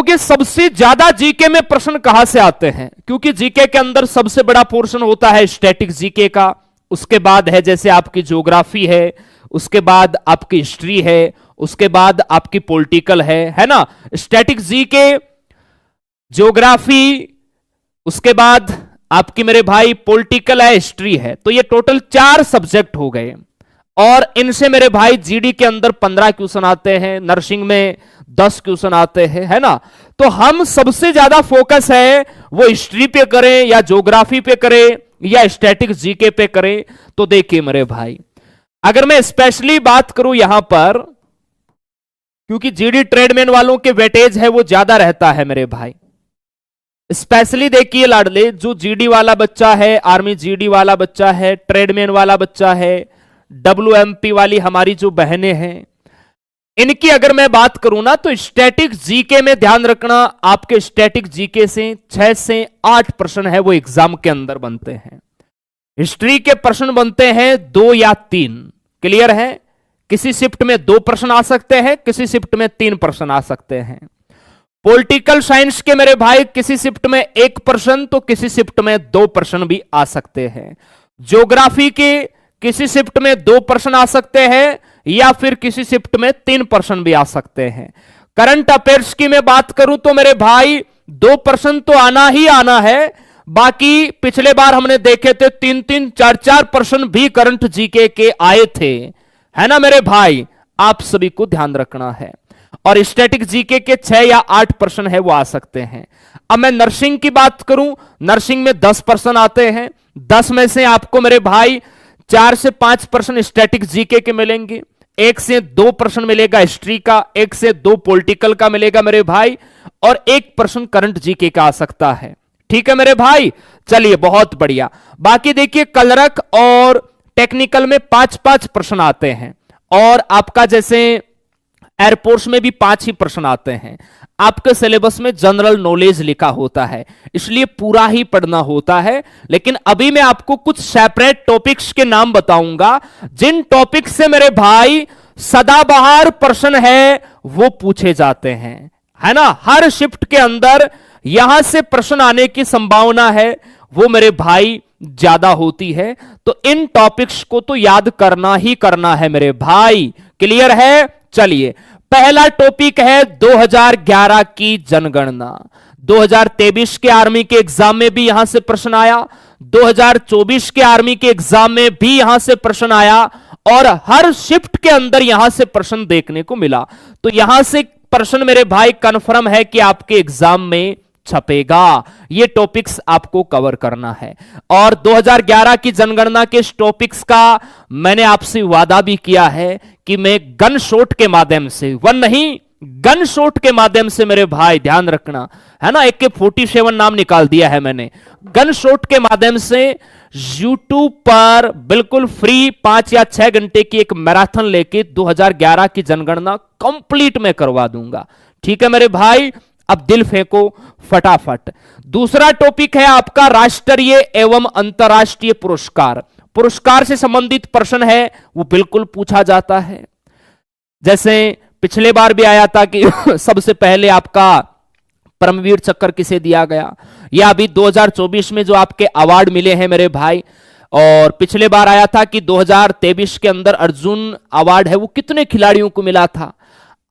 कहोगे सबसे ज्यादा जीके में प्रश्न कहां से आते हैं, क्योंकि जीके के अंदर सबसे बड़ा पोर्शन होता है स्टैटिक जीके का, उसके बाद है जैसे आपकी ज्योग्राफी है, उसके बाद आपकी हिस्ट्री है, उसके बाद आपकी पॉलिटिकल है ना। स्टैटिक जीके, ज्योग्राफी, उसके बाद आपकी मेरे भाई पॉलिटिकल है, हिस्ट्री है। तो ये टोटल 4 सब्जेक्ट हो गए और इनसे मेरे भाई जीडी के अंदर 15 क्वेश्चन आते हैं, नर्सिंग में 10 क्वेश्चन आते हैं, है ना। तो हम सबसे ज्यादा फोकस है वो हिस्ट्री पे करें या ज्योग्राफी पे करें या स्टैटिक जीके पे करें। तो देखिए मेरे भाई, अगर मैं स्पेशली बात करूं यहां पर, क्योंकि जीडी ट्रेडमैन वालों के वेटेज है वो ज्यादा रहता है मेरे भाई। स्पेशली देखिए लाडले, जो जीडी वाला बच्चा है, आर्मी जीडी वाला बच्चा है, ट्रेडमैन वाला बच्चा है, WMP वाली हमारी जो बहनें हैं, इनकी अगर मैं बात करूं ना, तो स्टैटिक जीके में ध्यान रखना, आपके स्टैटिक जीके से 6 से 8 प्रश्न है वो एग्जाम के अंदर बनते हैं। हिस्ट्री के प्रश्न बनते हैं 2 या 3, क्लियर है। किसी शिफ्ट में 2 प्रश्न आ सकते हैं, किसी शिफ्ट में 3 प्रश्न आ सकते हैं। पॉलिटिकल साइंस के मेरे भाई किसी शिफ्ट में 1 प्रश्न तो किसी शिफ्ट में 2 प्रश्न भी आ सकते हैं। ज्योग्राफी के किसी शिफ्ट में 2 प्रश्न आ सकते हैं या फिर किसी शिफ्ट में 3 प्रश्न भी आ सकते हैं। करंट अफेयर्स की मैं बात करूं तो मेरे भाई 2 प्रश्न तो आना ही आना है, बाकी पिछले बार हमने देखे थे 3-3, 4-4 प्रश्न भी करंट जीके के आए थे, है ना मेरे भाई। आप सभी को ध्यान रखना है। और स्टैटिक जीके के 6 या 8 प्रश्न है वो आ सकते हैं। अब मैं नर्सिंग की बात करूं, नर्सिंग में 10 प्रश्न आते हैं। 10 में से आपको मेरे भाई 4 से 5 प्रश्न स्टैटिक जीके के मिलेंगे, 1 से 2 प्रश्न मिलेगा हिस्ट्री का, 1 से 2 पॉलिटिकल का मिलेगा मेरे भाई, और 1 प्रश्न करंट जीके का आ सकता है। ठीक है मेरे भाई, चलिए बहुत बढ़िया। बाकी देखिए कलरक और टेक्निकल में 5-5 प्रश्न आते हैं, और आपका जैसे एयरफोर्स में भी 5 ही प्रश्न आते हैं। आपके सिलेबस में जनरल नॉलेज लिखा होता है, इसलिए पूरा ही पढ़ना होता है। लेकिन अभी मैं आपको कुछ सेपरेट टॉपिक्स के नाम बताऊंगा, जिन टॉपिक से मेरे भाई सदाबहार प्रश्न है वो पूछे जाते हैं, है ना। हर शिफ्ट के अंदर यहां से प्रश्न आने की संभावना है वो मेरे भाई ज्यादा होती है। तो इन टॉपिक्स को तो याद करना ही करना है मेरे भाई, क्लियर है। चलिए, पहला टॉपिक है 2011 की जनगणना। 2023 के आर्मी के एग्जाम में भी यहां से प्रश्न आया, 2024 के आर्मी के एग्जाम में भी यहां से प्रश्न आया, और हर शिफ्ट के अंदर यहां से प्रश्न देखने को मिला। तो यहां से प्रश्न मेरे भाई कंफर्म है कि आपके एग्जाम में छपेगा। ये टॉपिक्स आपको कवर करना है। और 2011 की जनगणना के इस टॉपिक्स का मैंने आपसे वादा भी किया है कि मैं गन शॉट के माध्यम से, वन नहीं गन शॉट के माध्यम से मेरे भाई ध्यान रखना, है ना। AK-47 नाम निकाल दिया है मैंने। गन शॉट के माध्यम से YouTube पर बिल्कुल फ्री 5 या 6 घंटे की एक मैराथन लेके 2011 की जनगणना कंप्लीट में करवा दूंगा। ठीक है मेरे भाई, अब दिल फेंको फटाफट। दूसरा टॉपिक है आपका राष्ट्रीय एवं अंतरराष्ट्रीय पुरस्कार। पुरस्कार से संबंधित प्रश्न है वो बिल्कुल पूछा जाता है। जैसे पिछले बार भी आया था कि सबसे पहले आपका परमवीर चक्र किसे दिया गया, या अभी 2024 में जो आपके अवार्ड मिले हैं मेरे भाई। और पिछले बार आया था कि 2023 के अंदर अर्जुन अवार्ड है वो कितने खिलाड़ियों को मिला था।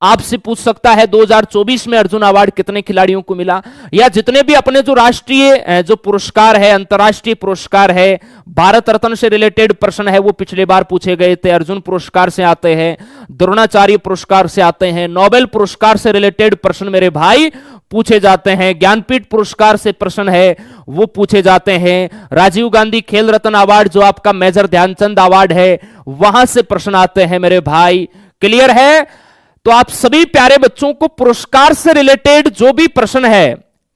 आपसे पूछ सकता है 2024 में अर्जुन अवार्ड कितने खिलाड़ियों को मिला, या जितने भी अपने जो राष्ट्रीय जो पुरस्कार है, अंतरराष्ट्रीय पुरस्कार है, भारत रत्न से रिलेटेड प्रश्न है वो पिछले बार पूछे गए थे। अर्जुन पुरस्कार से आते हैं, द्रोणाचार्य पुरस्कार से आते हैं, नोबेल पुरस्कार से रिलेटेड प्रश्न मेरे भाई पूछे जाते हैं, ज्ञानपीठ पुरस्कार से प्रश्न है वो पूछे जाते हैं, राजीव गांधी खेल रत्न अवार्ड जो आपका मेजर ध्यानचंद अवार्ड है वहां से प्रश्न आते हैं मेरे भाई। क्लियर है। तो आप सभी प्यारे बच्चों को पुरस्कार से रिलेटेड जो भी प्रश्न है,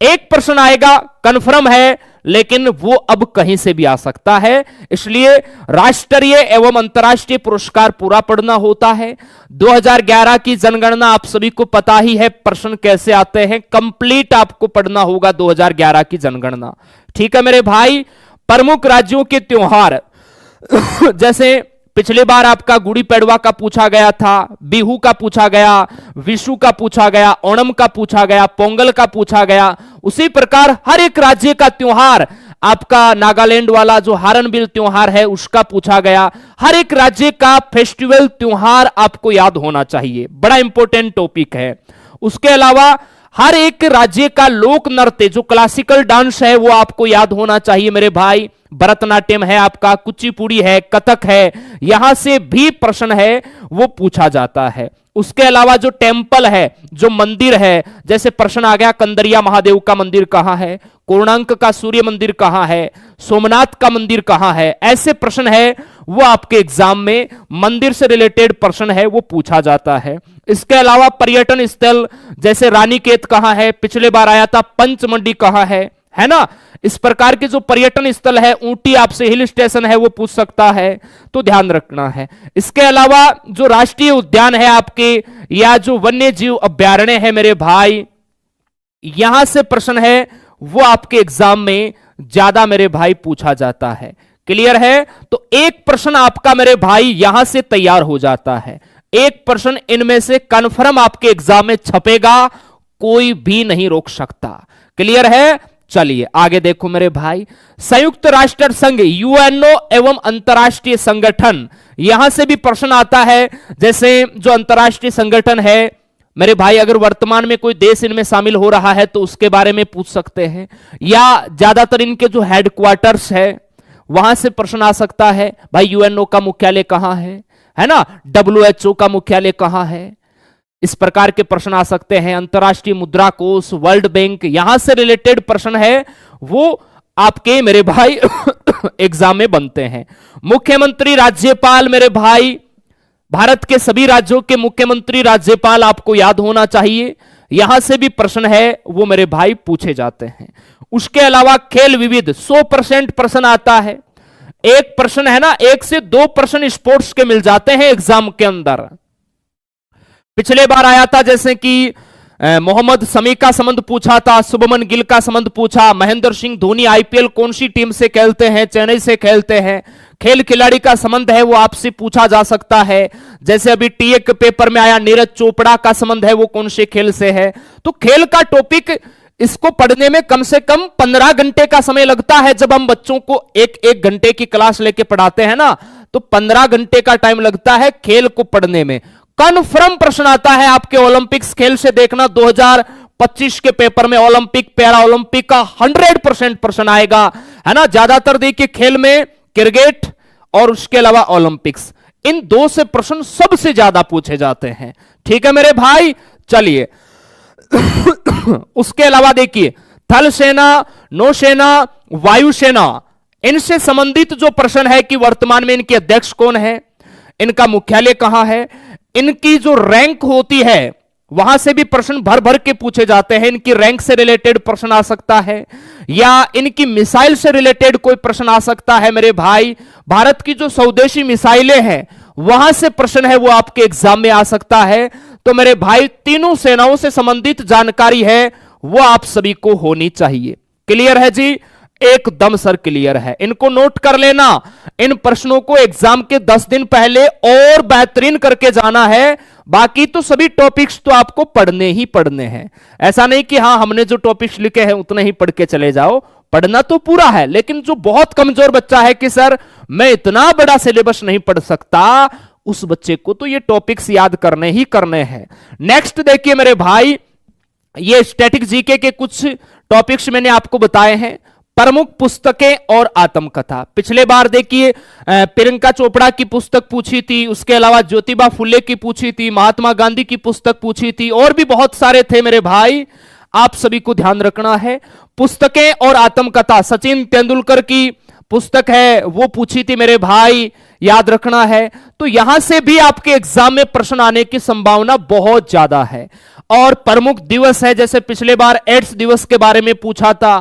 एक प्रश्न आएगा कंफर्म है, लेकिन वो अब कहीं से भी आ सकता है, इसलिए राष्ट्रीय एवं अंतरराष्ट्रीय पुरस्कार पूरा पढ़ना होता है। 2011 की जनगणना आप सभी को पता ही है प्रश्न कैसे आते हैं, कंप्लीट आपको पढ़ना होगा 2011 की जनगणना। ठीक है मेरे भाई। प्रमुख राज्यों के त्योहार जैसे पिछली बार आपका गुड़ी पड़वा का पूछा गया था, बिहू का पूछा गया, विशु का पूछा गया, ओणम का पूछा गया, पोंगल का पूछा गया। उसी प्रकार हर एक राज्य का त्योहार, आपका नागालैंड वाला जो हार्नबिल त्योहार है उसका पूछा गया। हर एक राज्य का फेस्टिवल त्योहार आपको याद होना चाहिए, बड़ा इंपॉर्टेंट टॉपिक है। उसके अलावा हर एक राज्य का लोक नृत्य जो क्लासिकल डांस है वो आपको याद होना चाहिए मेरे भाई। भरतनाट्यम है आपका, कुचिपुड़ी है, कथक है, यहां से भी प्रश्न है वो पूछा जाता है। उसके अलावा जो टेम्पल है, जो मंदिर है, जैसे प्रश्न आ गया कंदरिया महादेव का मंदिर कहां है, कोणार्क का सूर्य मंदिर कहां है, सोमनाथ का मंदिर कहां है, ऐसे प्रश्न है वो आपके एग्जाम में मंदिर से रिलेटेड प्रश्न है वो पूछा जाता है। इसके अलावा पर्यटन स्थल जैसे रानीखेत कहां है, पिछले बार आया था पंचमंडी कहां है ना। इस प्रकार के जो पर्यटन स्थल है, ऊटी आपसे हिल स्टेशन है वो पूछ सकता है, तो ध्यान रखना है। इसके अलावा जो राष्ट्रीय उद्यान है आपके या जो वन्य जीव अभ्यारण्य है मेरे भाई, यहां से प्रश्न है वो आपके एग्जाम में ज्यादा मेरे भाई पूछा जाता है। क्लियर है? तो एक प्रश्न आपका मेरे भाई यहां से तैयार हो जाता है, एक प्रश्न इनमें से कंफर्म आपके एग्जाम में छपेगा, कोई भी नहीं रोक सकता। क्लियर है? चलिए आगे देखो मेरे भाई, संयुक्त राष्ट्र संघ यूएनओ एवं अंतरराष्ट्रीय संगठन, यहां से भी प्रश्न आता है। जैसे जो अंतरराष्ट्रीय संगठन है मेरे भाई, अगर वर्तमान में कोई देश इनमें शामिल हो रहा है तो उसके बारे में पूछ सकते हैं, या ज्यादातर इनके जो हेडक्वार्टर्स है वहां से प्रश्न आ सकता है। भाई यूएनओ का मुख्यालय कहां है ना, डब्ल्यूएचओ का मुख्यालय कहां है, इस प्रकार के प्रश्न आ सकते हैं। अंतरराष्ट्रीय मुद्रा कोष, वर्ल्ड बैंक, यहां से रिलेटेड प्रश्न है वो आपके मेरे भाई एग्जाम में बनते हैं। मुख्यमंत्री राज्यपाल मेरे भाई, भारत के सभी राज्यों के मुख्यमंत्री राज्यपाल आपको याद होना चाहिए, यहां से भी प्रश्न है वो मेरे भाई पूछे जाते हैं। उसके अलावा खेल विविध 100% प्रश्न आता है। एक प्रश्न है ना, 1 से 2 प्रश्न स्पोर्ट्स के मिल जाते हैं एग्जाम के अंदर। पिछले बार आया था जैसे कि मोहम्मद शमी का संबंध पूछा था, शुभमन गिल का संबंध पूछा, महेंद्र सिंह धोनी आईपीएल कौन सी टीम से खेलते हैं, चेन्नई से खेलते हैं। खेल खिलाड़ी का संबंध है वो आपसे पूछा जा सकता है। जैसे अभी टीए के पेपर में आया, नीरज चोपड़ा का संबंध है वो कौन से खेल से है। तो खेल का टॉपिक इसको पढ़ने में कम से कम 15 घंटे का समय लगता है। जब हम बच्चों को एक घंटे की क्लास लेके पढ़ाते हैं ना, तो 15 घंटे का टाइम लगता है खेल को पढ़ने में। कन्फर्म प्रश्न आता है आपके ओलंपिक्स खेल से, देखना 2025 के पेपर में ओलंपिक पैरा ओलंपिक का 100% प्रश्न आएगा, है ना। ज्यादातर देखिए खेल में क्रिकेट और उसके अलावा ओलंपिक्स, इन 2 से प्रश्न सबसे ज्यादा पूछे जाते हैं। ठीक है मेरे भाई, चलिए उसके अलावा देखिए थल सेना, नौसेना, वायुसेना, इनसे संबंधित जो प्रश्न है कि वर्तमान में इनके अध्यक्ष कौन है, इनका मुख्यालय कहां है, इनकी जो रैंक होती है वहां से भी प्रश्न भर भर के पूछे जाते हैं। इनकी रैंक से रिलेटेड प्रश्न आ सकता है, या इनकी मिसाइल से रिलेटेड कोई प्रश्न आ सकता है मेरे भाई। भारत की जो स्वदेशी मिसाइलें हैं वहां से प्रश्न है वो आपके एग्जाम में आ सकता है। तो मेरे भाई तीनों सेनाओं से संबंधित जानकारी है वो आप सभी को होनी चाहिए। क्लियर है जी? एकदम सर क्लियर है, इनको नोट कर लेना। इन प्रश्नों को एग्जाम के 10 दिन पहले और बेहतरीन करके जाना है। बाकी तो सभी टॉपिक्स तो आपको पढ़ने ही पढ़ने हैं। ऐसा नहीं कि हां हमने जो टॉपिक्स लिखे हैं उतने ही पढ़ के चले जाओ, पढ़ना तो पूरा है। लेकिन जो बहुत कमजोर बच्चा है कि सर मैं इतना बड़ा सिलेबस नहीं पढ़ सकता, उस बच्चे को तो ये टॉपिक्स याद करने ही करने हैं। नेक्स्ट देखिए मेरे भाई, ये स्टैटिक जीके के कुछ टॉपिक्स मैंने आपको बताए हैं। प्रमुख पुस्तकें और आत्मकथा, पिछले बार देखिए प्रियंका चोपड़ा की पुस्तक पूछी थी, उसके अलावा ज्योतिबा फुले की पूछी थी, महात्मा गांधी की पुस्तक पूछी थी, और भी बहुत सारे थे मेरे भाई। आप सभी को ध्यान रखना है। पुस्तकें और आत्मकथा, सचिन तेंदुलकर की पुस्तक है वो पूछी थी मेरे भाई, याद रखना है। तो यहां से भी आपके एग्जाम में प्रश्न आने की संभावना बहुत ज्यादा है। और प्रमुख दिवस है, जैसे पिछले बार एड्स दिवस के बारे में पूछा था,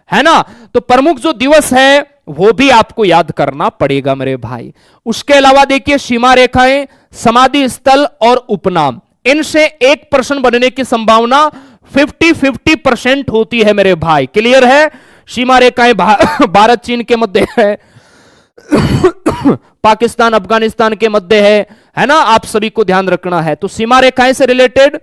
है ना। तो प्रमुख जो दिवस है वो भी आपको याद करना पड़ेगा मेरे भाई। उसके अलावा देखिए सीमा रेखाएं, समाधि स्थल और उपनाम, इनसे एक प्रश्न बनने की संभावना 50-50% होती है मेरे भाई। क्लियर है? सीमा रेखाएं भारत चीन के मध्य है, पाकिस्तान अफगानिस्तान के मध्य है ना, आप सभी को ध्यान रखना है। तो सीमा रेखाएं से रिलेटेड,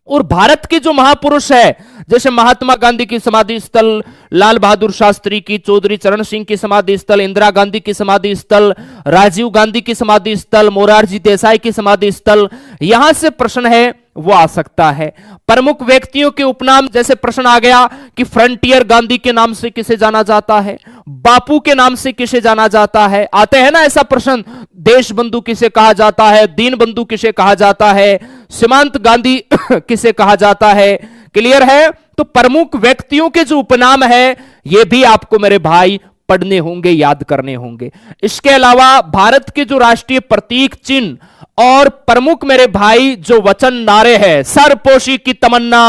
और भारत के जो महापुरुष है जैसे महात्मा गांधी की समाधि स्थल, लाल बहादुर शास्त्री की, चौधरी चरण सिंह की समाधि स्थल, इंदिरा गांधी की समाधि स्थल, राजीव गांधी की समाधि स्थल, मोरारजी देसाई की समाधि स्थल, यहां से प्रश्न है वो आ सकता है। प्रमुख व्यक्तियों के उपनाम, जैसे प्रश्न आ गया कि फ्रंटियर गांधी के नाम से किसे जाना जाता है, बापू के नाम से किसे जाना जाता है, आते हैं ना ऐसा प्रश्न, देश बंधु किसे कहा जाता है, दीन बंधु किसे कहा जाता है, सीमांत गांधी किसे कहा जाता है। क्लियर है? तो प्रमुख व्यक्तियों के जो उपनाम है ये भी आपको मेरे भाई पढ़ने होंगे, याद करने होंगे। इसके अलावा भारत के जो राष्ट्रीय प्रतीक चिन्ह और प्रमुख मेरे भाई जो वचन नारे हैं, सरपोशी की तमन्ना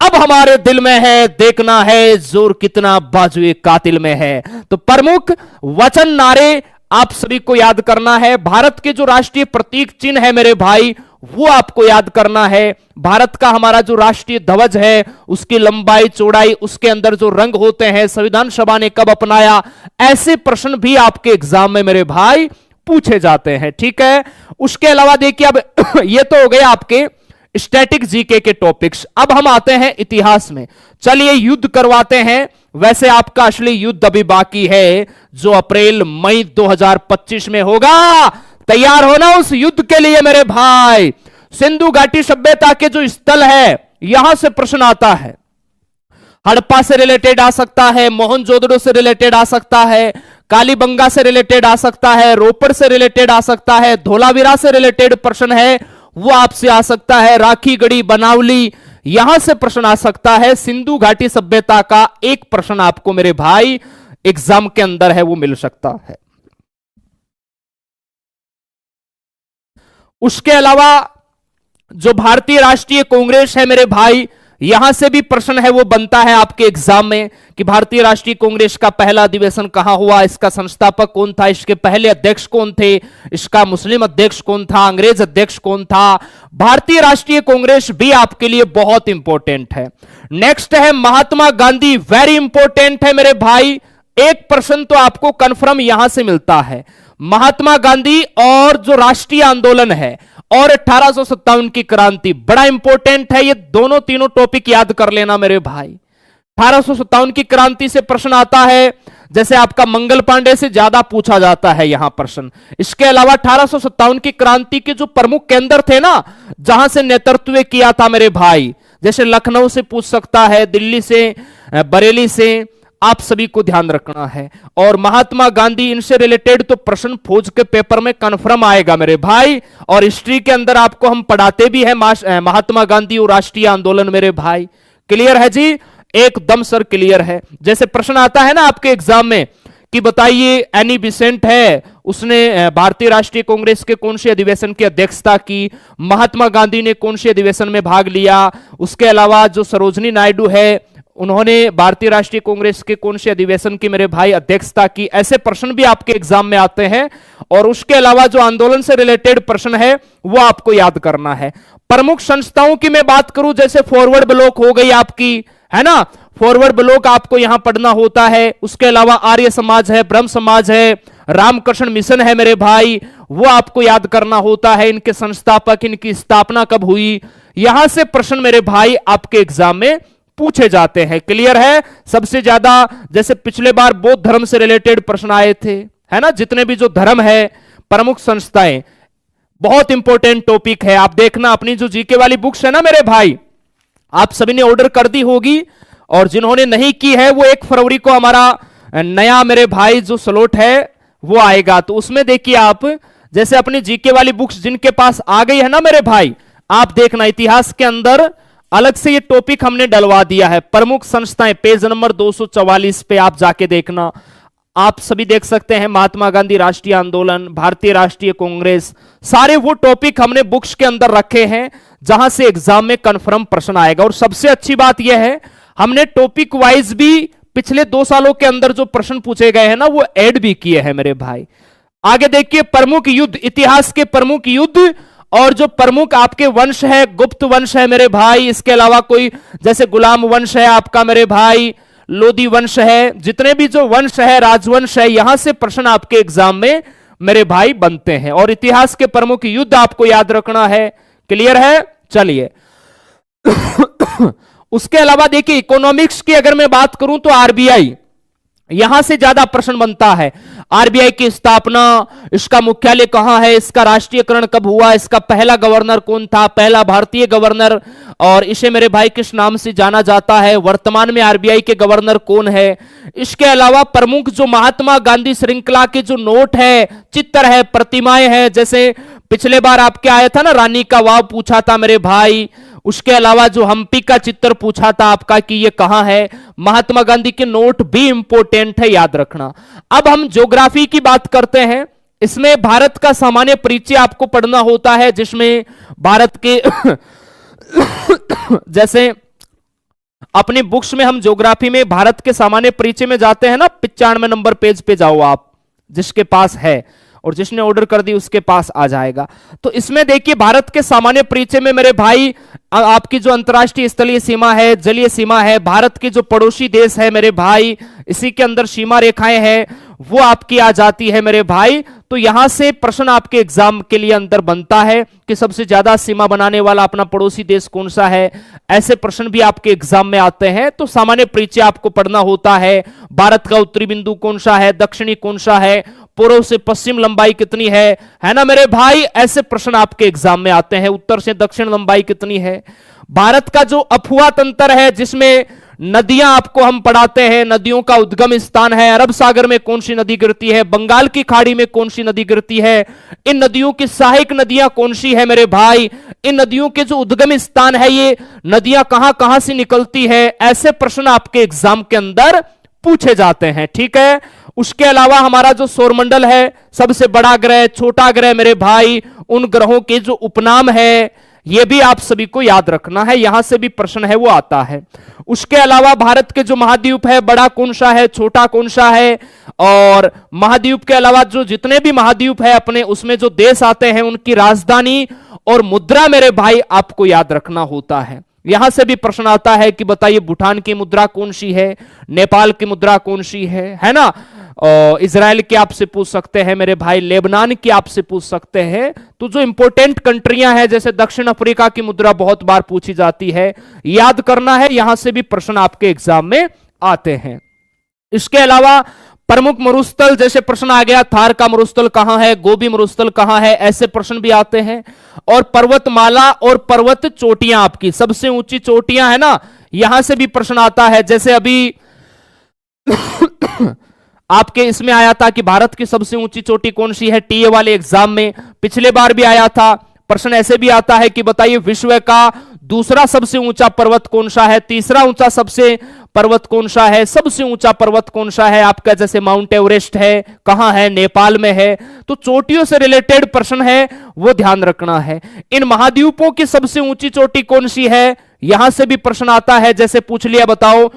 अब हमारे दिल में है, देखना है जोर कितना बाजुए कातिल में है। तो प्रमुख वचन नारे आप सभी को याद करना है। भारत के जो राष्ट्रीय प्रतीक चिन्ह है मेरे भाई वो आपको याद करना है। भारत का हमारा जो राष्ट्रीय ध्वज है उसकी लंबाई चौड़ाई, उसके अंदर जो रंग होते हैं, संविधान सभा ने कब अपनाया, ऐसे प्रश्न भी आपके एग्जाम में मेरे भाई पूछे जाते हैं। ठीक है, उसके अलावा देखिए अब ये तो हो गए आपके स्टैटिक जीके के टॉपिक्स। अब हम आते हैं इतिहास में। चलिए युद्ध करवाते हैं। वैसे आपका असली युद्ध अभी बाकी है जो अप्रैल मई 2025 में होगा। तैयार होना उस युद्ध के लिए मेरे भाई। सिंधु घाटी सभ्यता के जो स्थल है यहां से प्रश्न आता है। हड़प्पा से रिलेटेड आ सकता है, मोहनजोदड़ो से रिलेटेड आ सकता है, कालीबंगा से रिलेटेड आ सकता है, रोपड़ से रिलेटेड आ सकता है, धोलावीरा से रिलेटेड प्रश्न है वो आपसे आ सकता है, राखीगढ़ी, बनावली, यहां से प्रश्न आ सकता है। सिंधु घाटी सभ्यता का एक प्रश्न आपको मेरे भाई एग्जाम के अंदर है वो मिल सकता है। उसके अलावा जो भारतीय राष्ट्रीय कांग्रेस है मेरे भाई, यहां से भी प्रश्न है वो बनता है आपके एग्जाम में कि भारतीय राष्ट्रीय कांग्रेस का पहला अधिवेशन कहां हुआ, इसका संस्थापक कौन था, इसके पहले अध्यक्ष कौन थे, इसका मुस्लिम अध्यक्ष कौन था, अंग्रेज अध्यक्ष कौन था। भारतीय राष्ट्रीय कांग्रेस भी आपके लिए बहुत इंपॉर्टेंट है। नेक्स्ट है महात्मा गांधी, वेरी इंपॉर्टेंट है मेरे भाई। एक प्रश्न तो आपको कंफर्म यहां से मिलता है। महात्मा गांधी और जो राष्ट्रीय आंदोलन है और 1857 की क्रांति, बड़ा इंपॉर्टेंट है। ये दोनों तीनों टॉपिक याद कर लेना मेरे भाई। 1857 की क्रांति से प्रश्न आता है, जैसे आपका मंगल पांडे से ज्यादा पूछा जाता है यहां प्रश्न। इसके अलावा 1857 की क्रांति के जो प्रमुख केंद्र थे ना, जहां से नेतृत्व किया था मेरे भाई, जैसे लखनऊ से पूछ सकता है, दिल्ली से, बरेली से, आप सभी को ध्यान रखना है। और महात्मा गांधी, इनसे रिलेटेड तो प्रश्न फौज के पेपर में कन्फर्म आएगा मेरे भाई। और हिस्ट्री के अंदर आपको हम पढ़ाते भी हैं महात्मा गांधी और राष्ट्रीय आंदोलन मेरे भाई। क्लियर है जी? एकदम सर क्लियर है। जैसे प्रश्न आता है ना आपके एग्जाम में कि बताइए एनी बिसेंट है, उसने भारतीय राष्ट्रीय कांग्रेस के कौन से अधिवेशन की अध्यक्षता की, महात्मा गांधी ने कौन से अधिवेशन में भाग लिया, उसके अलावा जो सरोजनी नायडू है उन्होंने भारतीय राष्ट्रीय कांग्रेस के कौन से अधिवेशन की मेरे भाई अध्यक्षता की, ऐसे प्रश्न भी आपके एग्जाम में आते हैं। और उसके अलावा जो आंदोलन से रिलेटेड प्रश्न है वो आपको याद करना है। प्रमुख संस्थाओं की मैं बात करूं, जैसे फॉरवर्ड ब्लॉक हो गई आपकी, है ना, फॉरवर्ड ब्लॉक आपको यहां पढ़ना होता है। उसके अलावा आर्य समाज है, ब्रह्म समाज है, रामकृष्ण मिशन है मेरे भाई, वो आपको याद करना होता है। इनके संस्थापक, इनकी स्थापना कब हुई, यहां से प्रश्न मेरे भाई आपके एग्जाम में पूछे जाते हैं। क्लियर है? सबसे ज्यादा जैसे पिछले बार बौद्ध धर्म से रिलेटेड प्रश्न आए थे, है ना, जितने भी जो धर्म है, प्रमुख संस्थाएं, बहुत इंपॉर्टेंट टॉपिक है। आप देखना अपनी जो जीके वाली बुक्स है ना मेरे भाई, आप सभी ने ऑर्डर कर दी होगी, और जिन्होंने नहीं की है वो 1 फरवरी को हमारा नया मेरे भाई जो स्लॉट है वो आएगा। तो उसमें देखिए आप, जैसे अपनी जीके वाली बुक्स जिनके पास आ गई है ना मेरे भाई, आप देखना इतिहास के अंदर अलग से ये टॉपिक हमने डलवा दिया है। प्रमुख संस्थाएं, पेज नंबर 244 पे आप जाके देखना। आप सभी देख सकते हैं महात्मा गांधी राष्ट्रीय आंदोलन, भारतीय राष्ट्रीय कांग्रेस, सारे वो टॉपिक हमने बुक्स के अंदर रखे हैं जहां से एग्जाम में कंफर्म प्रश्न आएगा। और सबसे अच्छी बात यह है हमने टॉपिक वाइज भी पिछले 2 सालों के अंदर जो प्रश्न पूछे गए हैं ना वो ऐड भी किए हैं मेरे भाई। आगे देखिए, प्रमुख युद्ध, इतिहास के प्रमुख युद्ध और जो प्रमुख आपके वंश है, गुप्त वंश है मेरे भाई। इसके अलावा कोई जैसे गुलाम वंश है आपका मेरे भाई, लोधी वंश है, जितने भी जो वंश है, राजवंश है, यहां से प्रश्न आपके एग्जाम में मेरे भाई बनते हैं। और इतिहास के प्रमुख युद्ध आपको याद रखना है। क्लियर है? चलिए उसके अलावा देखिए इकोनॉमिक्स की अगर मैं बात करूं तो आरबीआई, यहां से ज्यादा प्रश्न बनता है। आरबीआई की स्थापना, इसका मुख्यालय कहां है, इसका राष्ट्रीयकरण कब हुआ, इसका पहला गवर्नर कौन था, पहला भारतीय गवर्नर, और इसे मेरे भाई किस नाम से जाना जाता है, वर्तमान में आरबीआई के गवर्नर कौन है। इसके अलावा प्रमुख जो महात्मा गांधी श्रृंखला के जो नोट है, चित्र है, प्रतिमाएं हैं, जैसे पिछले बार आपके आया था ना, रानी का वाव पूछा था मेरे भाई। उसके अलावा जो हम्पी का चित्र पूछा था आपका कि ये कहां है, महात्मा गांधी के नोट भी इंपॉर्टेंट है, याद रखना। अब हम ज्योग्राफी की बात करते हैं। इसमें भारत का सामान्य परिचय आपको पढ़ना होता है, जिसमें भारत के जैसे अपनी बुक्स में हम ज्योग्राफी में भारत के सामान्य परिचय में जाते हैं ना, 95 नंबर पेज पे जाओ आप, जिसके पास है और जिसने ऑर्डर कर दी उसके पास आ जाएगा। तो इसमें देखिए भारत के सामान्य परिचय में मेरे भाई आपकी जो अंतर्राष्ट्रीय स्थलीय सीमा है, जलीय सीमा है, भारत के जो पड़ोसी देश है मेरे भाई, इसी के अंदर सीमा रेखाएं हैं, वो आपकी आ जाती है मेरे भाई। तो यहां से प्रश्न आपके एग्जाम के लिए अंदर बनता है कि सबसे ज्यादा सीमा बनाने वाला अपना पड़ोसी देश कौन सा है। ऐसे प्रश्न भी आपके एग्जाम में आते हैं। तो सामान्य परिचय आपको पढ़ना होता है। भारत का उत्तरी बिंदु कौन सा है, दक्षिणी कौन सा है, पूर्व से पश्चिम लंबाई कितनी है ना मेरे भाई। ऐसे प्रश्न आपके एग्जाम में आते हैं। उत्तर से दक्षिण लंबाई कितनी है। भारत का जो अफुआ तंत्र है, जिसमें नदियां आपको हम पढ़ाते हैं, नदियों का उद्गम स्थान है, अरब सागर में कौन सी नदी गिरती है, बंगाल की खाड़ी में कौन सी नदी गिरती है, इन नदियों की सहायक नदियां कौन सी है मेरे भाई, इन नदियों के जो उद्गम स्थान है, ये नदियां कहां कहां से निकलती है। ऐसे प्रश्न आपके एग्जाम के अंदर पूछे जाते हैं। ठीक है। उसके अलावा हमारा जो सौरमंडल है, सबसे बड़ा ग्रह, छोटा ग्रह मेरे भाई, उन ग्रहों के जो उपनाम है, यह भी आप सभी को याद रखना है। यहां से भी प्रश्न है वो आता है। उसके अलावा भारत के जो महाद्वीप है, बड़ा कौन सा है, छोटा कौन सा है, और महाद्वीप के अलावा जो जितने भी महाद्वीप है अपने, उसमें जो देश आते हैं उनकी राजधानी और मुद्रा मेरे भाई आपको याद रखना होता है। यहां से भी प्रश्न आता है कि बताइए भूटान की मुद्रा कौन सी है, नेपाल की मुद्रा कौन सी है ना। और इजराइल की आपसे पूछ सकते हैं मेरे भाई, लेबनान की आपसे पूछ सकते हैं। तो जो इंपॉर्टेंट कंट्रियां हैं, जैसे दक्षिण अफ्रीका की मुद्रा बहुत बार पूछी जाती है, याद करना है। यहां से भी प्रश्न आपके एग्जाम में आते हैं। इसके अलावा प्रमुख मरुस्थल, जैसे प्रश्न आ गया थार का मरुस्थल कहां है, गोबी मरुस्थल कहां है, ऐसे प्रश्न भी आते हैं। और पर्वतमाला और पर्वत चोटियां, आपकी सबसे ऊंची चोटियां है ना, यहां से भी प्रश्न आता है। जैसे अभी आपके इसमें आया था कि भारत की सबसे ऊंची चोटी कौन सी है, टीए वाले एग्जाम में पिछले बार भी आया था। प्रश्न ऐसे भी आता है कि बताइए विश्व का दूसरा सबसे ऊंचा पर्वत कौन सा है, तीसरा ऊंचा सबसे पर्वत कौन सा है, सबसे ऊंचा पर्वत कौन सा है आपका। जैसे माउंट एवरेस्ट है, कहां है, नेपाल में है। तो चोटियों से रिलेटेड प्रश्न है वो ध्यान रखना है। इन महाद्वीपों की सबसे ऊंची चोटी कौन सी है, यहां से भी प्रश्न आता है। जैसे पूछ लिया बताओ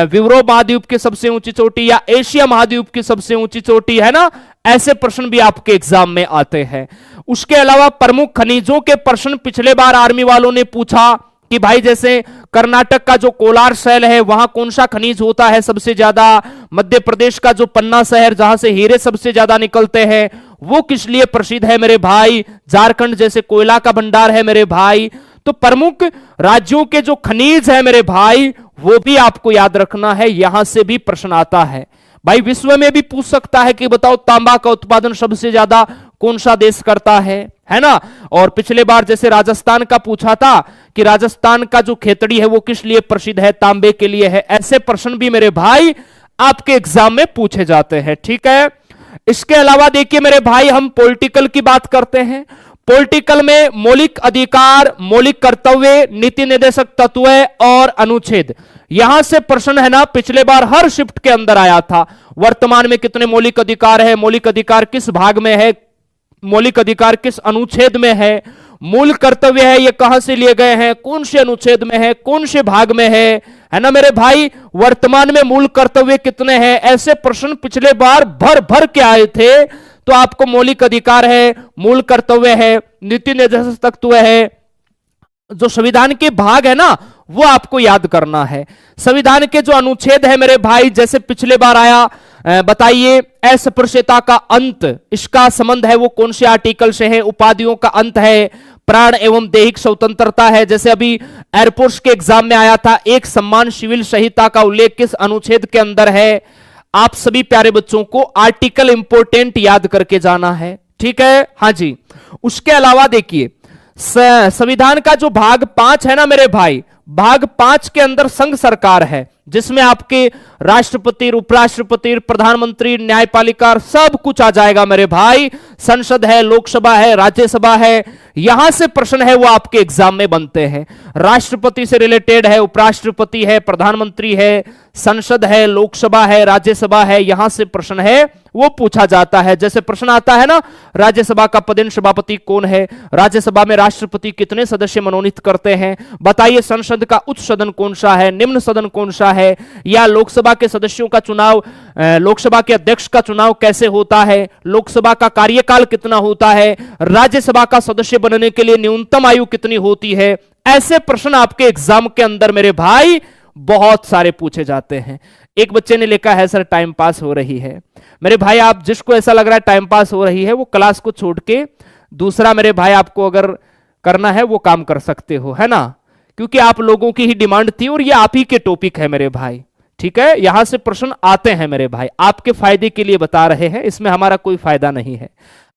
विवरो महाद्वीप की सबसे ऊंची चोटी या एशिया महाद्वीप की सबसे ऊंची चोटी है ना। ऐसे प्रश्न भी आपके एग्जाम में आते हैं। उसके अलावा प्रमुख खनिजों के प्रश्न पिछले बार आर्मी वालों ने पूछा कि भाई जैसे कर्नाटक का जो कोलार शैल है, वहां कौन सा खनिज होता है सबसे ज्यादा। मध्य प्रदेश का जो पन्ना शहर, जहां से हीरे सबसे ज्यादा निकलते हैं, वो किस लिए प्रसिद्ध है मेरे भाई। झारखंड जैसे कोयला का भंडार है मेरे भाई। तो प्रमुख राज्यों के जो खनिज है मेरे भाई, वो भी आपको याद रखना है। यहां से भी प्रश्न आता है भाई। विश्व में भी पूछ सकता है कि बताओ तांबा का उत्पादन सबसे ज्यादा कौन सा देश करता है ना। और पिछले बार जैसे राजस्थान का पूछा था कि राजस्थान का जो खेतड़ी है वो किस लिए प्रसिद्ध है, तांबे के लिए है। ऐसे प्रश्न भी मेरे भाई आपके एग्जाम में पूछे जाते हैं। ठीक है। इसके अलावा देखिए मेरे भाई, हम पॉलिटिकल की बात करते हैं। पॉलिटिकल में मौलिक अधिकार, मौलिक कर्तव्य, नीति निर्देशक तत्व और अनुच्छेद, यहां से प्रश्न है ना पिछले बार हर शिफ्ट के अंदर आया था। वर्तमान में कितने मौलिक अधिकार है, मौलिक अधिकार किस भाग में है, मौलिक अधिकार किस अनुच्छेद में है, मूल कर्तव्य है ये कहां से लिए गए हैं, कौन से अनुच्छेद में है, कौन से भाग में है ना मेरे भाई। वर्तमान में मूल कर्तव्य कितने हैं, ऐसे प्रश्न पिछले बार भर भर के आए थे। तो आपको मौलिक अधिकार है, मूल कर्तव्य है, नीति निर्देशक तत्व है, जो संविधान के भाग है ना वो आपको याद करना है। संविधान के जो अनुच्छेद है मेरे भाई, जैसे पिछले बार आया, बताइए अस्पृश्यता का अंत, इसका संबंध है वो कौन से आर्टिकल से है? उपाधियों का अंत है, प्राण एवं दैहिक स्वतंत्रता है। जैसे अभी एयरफोर्स के एग्जाम में आया था, एक सम्मान सिविल संहिता का उल्लेख किस अनुच्छेद के अंदर है? आप सभी प्यारे बच्चों को आर्टिकल इंपोर्टेंट याद करके जाना है, ठीक है? हाँ जी। उसके अलावा देखिए संविधान का जो भाग 5 है ना मेरे भाई, भाग 5 के अंदर संघ सरकार है, जिसमें आपके राष्ट्रपति, उपराष्ट्रपति, प्रधानमंत्री, न्यायपालिका सब कुछ आ जाएगा मेरे भाई। संसद है, लोकसभा है, राज्यसभा है, यहां से प्रश्न है वो आपके एग्जाम में बनते हैं। राष्ट्रपति से रिलेटेड है, उपराष्ट्रपति है, प्रधानमंत्री है, संसद है, लोकसभा है, राज्यसभा है, यहां से प्रश्न है वो पूछा जाता है। जैसे प्रश्न आता है ना, राज्यसभा का पदेन सभापति कौन है? राज्यसभा में राष्ट्रपति कितने सदस्य मनोनीत करते हैं? बताइए संसद का उच्च सदन कौन सा है, निम्न सदन कौन सा है? या लोकसभा के सदस्यों का चुनाव, लोकसभा के अध्यक्ष का चुनाव कैसे होता है? लोकसभा का कार्यकाल कितना होता है? राज्यसभा का सदस्य बनने के लिए न्यूनतम आयु कितनी होती है? ऐसे प्रश्न आपके एग्जाम के अंदर मेरे भाई बहुत सारे पूछे जाते हैं। एक बच्चे ने लिखा है सर टाइम पास हो रही है। मेरे भाई आप जिसको ऐसा लग रहा है टाइम पास हो रही है, वो क्लास को छोड़ के दूसरा मेरे भाई आपको अगर करना है वो काम कर सकते हो, है ना? क्योंकि आप लोगों की ही डिमांड थी और ये आप ही के टॉपिक है मेरे भाई, ठीक है? यहां से प्रश्न आते हैं मेरे भाई, आपके फायदे के लिए बता रहे हैं, इसमें हमारा कोई फायदा नहीं है।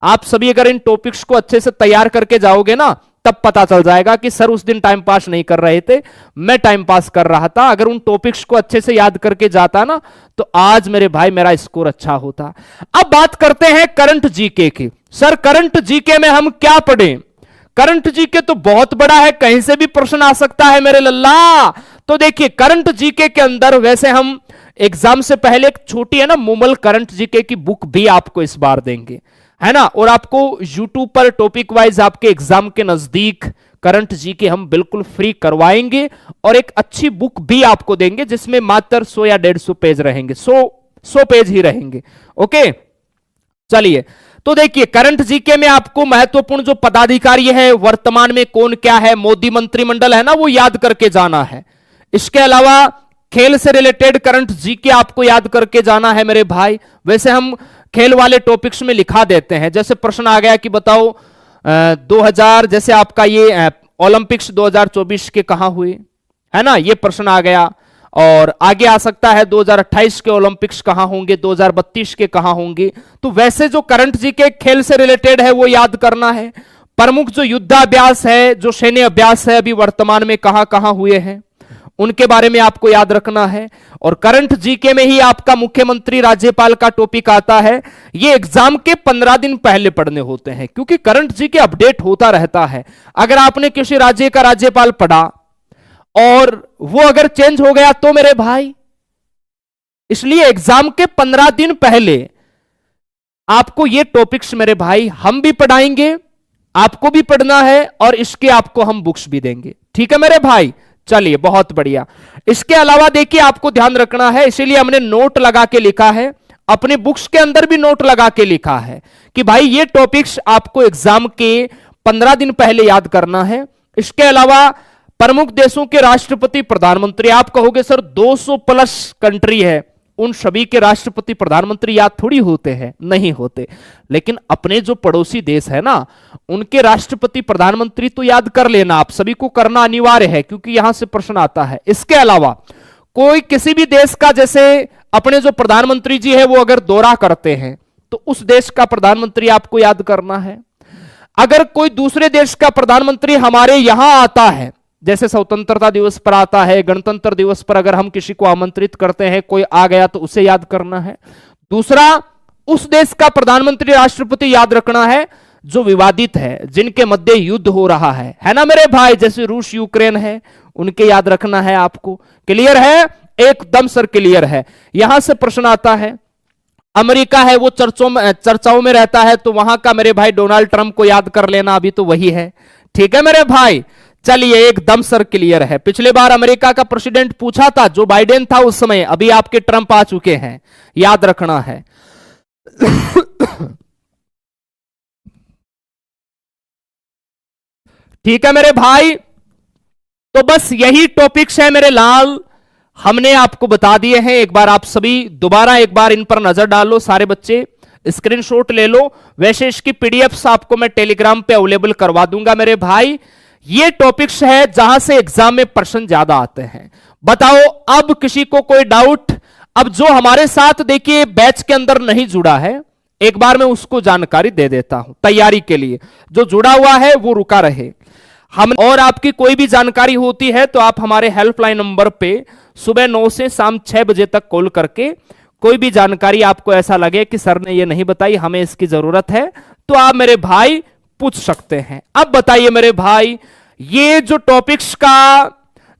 आप सभी अगर इन टॉपिक्स को अच्छे से तैयार करके जाओगे ना, तब पता चल जाएगा कि सर उस दिन टाइम पास नहीं कर रहे थे, मैं टाइम पास कर रहा था। अगर उन टॉपिक्स को अच्छे से याद करके जाता ना, तो आज मेरे भाई मेरा स्कोर अच्छा होता। अब बात करते हैं करंट जीके की। सर करंट जीके में हम क्या पढ़ें? करंट जीके तो बहुत बड़ा है, कहीं से भी प्रश्न आ सकता है मेरे लल्ला। तो देखिए करंट जीके के अंदर वैसे हम एग्जाम से पहले एक छोटी है ना मूमल करंट जीके की बुक भी आपको इस बार देंगे, है ना? और आपको YouTube पर टॉपिक वाइज आपके एग्जाम के नजदीक करंट जीके हम बिल्कुल फ्री करवाएंगे, और एक अच्छी बुक भी आपको देंगे जिसमें मात्र 100 या 150 पेज रहेंगे, 100 पेज ही रहेंगे। ओके चलिए, तो देखिए करंट जीके में आपको महत्वपूर्ण जो पदाधिकारी है वर्तमान में कौन क्या है, मोदी मंत्रिमंडल है ना, वो याद करके जाना है। इसके अलावा खेल से रिलेटेड करंट जीके आपको याद करके जाना है मेरे भाई। वैसे हम खेल वाले टॉपिक्स में लिखा देते हैं, जैसे प्रश्न आ गया कि बताओ 2000 जैसे आपका ये ओलंपिक्स 2024 के कहां हुए, है ना, ये प्रश्न आ गया। और आगे आ सकता है 2028 के ओलंपिक्स कहां होंगे, 2032 के कहां होंगे। तो वैसे जो करंट जीके खेल से रिलेटेड है वो याद करना है। प्रमुख जो युद्धाभ्यास है, जो सैन्य अभ्यास है अभी वर्तमान में कहां कहां हुए हैं, उनके बारे में आपको याद रखना है। और करंट जीके में ही आपका मुख्यमंत्री राज्यपाल का टॉपिक आता है। ये एग्जाम के 15 दिन पहले पढ़ने होते हैं, क्योंकि करंट जीके अपडेट होता रहता है। अगर आपने किसी राज्य का राज्यपाल पढ़ा और वो अगर चेंज हो गया तो मेरे भाई, इसलिए एग्जाम के 15 दिन पहले आपको ये टॉपिक्स मेरे भाई हम भी पढ़ाएंगे, आपको भी पढ़ना है, और इसके आपको हम बुक्स भी देंगे, ठीक है मेरे भाई? चलिए बहुत बढ़िया। इसके अलावा देखिए आपको ध्यान रखना है, इसीलिए हमने नोट लगा के लिखा है, अपने बुक्स के अंदर भी नोट लगा के लिखा है कि भाई ये टॉपिक्स आपको एग्जाम के 15 दिन पहले याद करना है। इसके अलावा प्रमुख देशों के राष्ट्रपति प्रधानमंत्री, आप कहोगे सर 200 प्लस कंट्री है, उन सभी के राष्ट्रपति प्रधानमंत्री याद थोड़ी होते हैं, नहीं होते। लेकिन अपने जो पड़ोसी देश है ना, उनके राष्ट्रपति प्रधानमंत्री तो याद कर लेना, आप सभी को करना अनिवार्य है, क्योंकि यहां से प्रश्न आता है। इसके अलावा कोई किसी भी देश का, जैसे अपने जो प्रधानमंत्री जी है वो अगर दौरा करते हैं, तो उस देश का प्रधानमंत्री आपको याद करना है। अगर कोई दूसरे देश का प्रधानमंत्री हमारे यहां आता है, जैसे स्वतंत्रता दिवस पर आता है, गणतंत्र दिवस पर अगर हम किसी को आमंत्रित करते हैं, कोई आ गया तो उसे याद करना है। दूसरा, उस देश का प्रधानमंत्री राष्ट्रपति याद रखना है जो विवादित है, जिनके मध्य युद्ध हो रहा है ना मेरे भाई, जैसे रूस यूक्रेन है, उनके याद रखना है आपको। क्लियर है? एकदम सर क्लियर है। यहां से प्रश्न आता है, अमेरिका है वो चर्चाओं में रहता है, तो वहां का मेरे भाई डोनाल्ड ट्रंप को याद कर लेना, अभी तो वही है, ठीक है मेरे भाई? चलिए एकदम सर क्लियर है। पिछले बार अमेरिका का प्रेसिडेंट पूछा था, जो बाइडेन था उस समय, अभी आपके ट्रंप आ चुके हैं, याद रखना है। ठीक है मेरे भाई? तो बस यही टॉपिक्स है मेरे लाल, हमने आपको बता दिए हैं। एक बार आप सभी दोबारा एक बार इन पर नजर डालो, सारे बच्चे स्क्रीनशॉट ले लो। वैसे इसकी पीडीएफ्स आपको मैं टेलीग्राम पे अवेलेबल करवा दूंगा मेरे भाई। ये टॉपिक्स है जहां से एग्जाम में प्रश्न ज्यादा आते हैं। बताओ अब किसी को कोई डाउट? अब जो हमारे साथ देखिए बैच के अंदर नहीं जुड़ा है, एक बार मैं उसको जानकारी दे देता हूं तैयारी के लिए। जो जुड़ा हुआ है वो रुका रहे। हम और आपकी कोई भी जानकारी होती है तो आप हमारे हेल्पलाइन नंबर पे सुबह 9 से शाम 6 बजे तक कॉल करके कोई भी जानकारी आपको ऐसा लगे कि सर ने ये नहीं बताई, हमें इसकी जरूरत है, तो आप मेरे भाई पूछ सकते हैं। अब बताइए मेरे भाई, ये जो टॉपिक्स का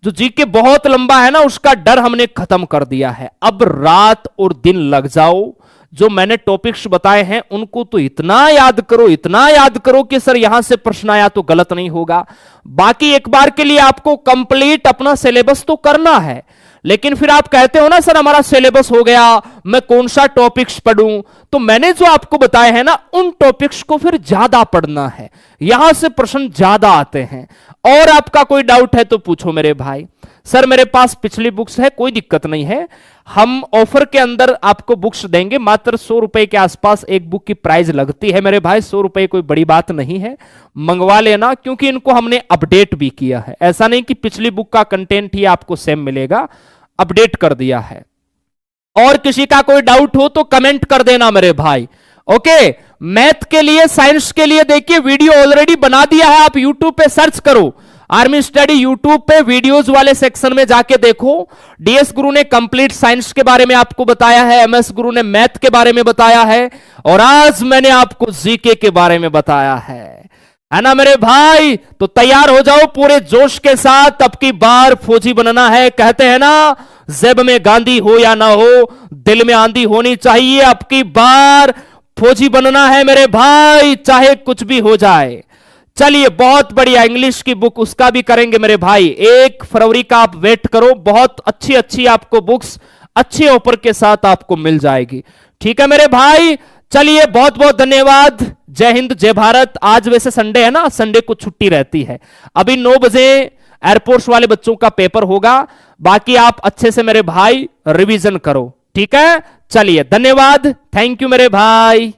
जो जीके बहुत लंबा है ना, उसका डर हमने खत्म कर दिया है। अब रात और दिन लग जाओ, जो मैंने टॉपिक्स बताए हैं उनको तो इतना याद करो, इतना याद करो कि सर यहां से प्रश्न आया तो गलत नहीं होगा। बाकी एक बार के लिए आपको कंप्लीट अपना सिलेबस तो करना है, लेकिन फिर आप कहते हो ना सर हमारा सिलेबस हो गया, मैं कौन सा टॉपिक्स पढ़ूं? तो मैंने जो आपको बताए हैं ना, उन टॉपिक्स को फिर ज्यादा पढ़ना है, यहां से प्रश्न ज्यादा आते हैं। और आपका कोई डाउट है तो पूछो मेरे भाई। सर मेरे पास पिछली बुक्स है, कोई दिक्कत नहीं है, हम ऑफर के अंदर आपको बुक्स देंगे। मात्र 100 रुपए के आसपास एक बुक की प्राइस लगती है मेरे भाई। 100 रुपए कोई बड़ी बात नहीं है, मंगवा लेना, क्योंकि इनको हमने अपडेट भी किया है। ऐसा नहीं कि पिछली बुक का कंटेंट ही आपको सेम मिलेगा, अपडेट कर दिया है। और किसी का कोई डाउट हो तो कमेंट कर देना मेरे भाई। ओके, मैथ के लिए, साइंस के लिए देखिए वीडियो ऑलरेडी बना दिया है, आप यूट्यूब पे सर्च करो आर्मी स्टडी, यूट्यूब पे वीडियोस वाले सेक्शन में जाके देखो। डीएस गुरु ने कंप्लीट साइंस के बारे में आपको बताया है, एमएस गुरु ने मैथ के बारे में बताया है, और आज मैंने आपको जीके के बारे में बताया है ना मेरे भाई। तो तैयार हो जाओ पूरे जोश के साथ, अब की बार फौजी बनना है। कहते हैं ना, जेब में गांधी हो या ना हो, दिल में आंधी होनी चाहिए। अब की बार फौजी बनना है मेरे भाई, चाहे कुछ भी हो जाए। चलिए बहुत बढ़िया, इंग्लिश की बुक उसका भी करेंगे मेरे भाई। 1 फरवरी का आप वेट करो, बहुत अच्छी अच्छी आपको बुक्स अच्छे ऑफर के साथ आपको मिल जाएगी। ठीक है मेरे भाई, चलिए बहुत बहुत धन्यवाद। जय हिंद, जय भारत। आज वैसे संडे है ना, संडे को छुट्टी रहती है। अभी 9 बजे एयरपोर्ट्स वाले बच्चों का पेपर होगा, बाकी आप अच्छे से मेरे भाई रिवीजन करो। ठीक है, चलिए धन्यवाद, थैंक यू मेरे भाई।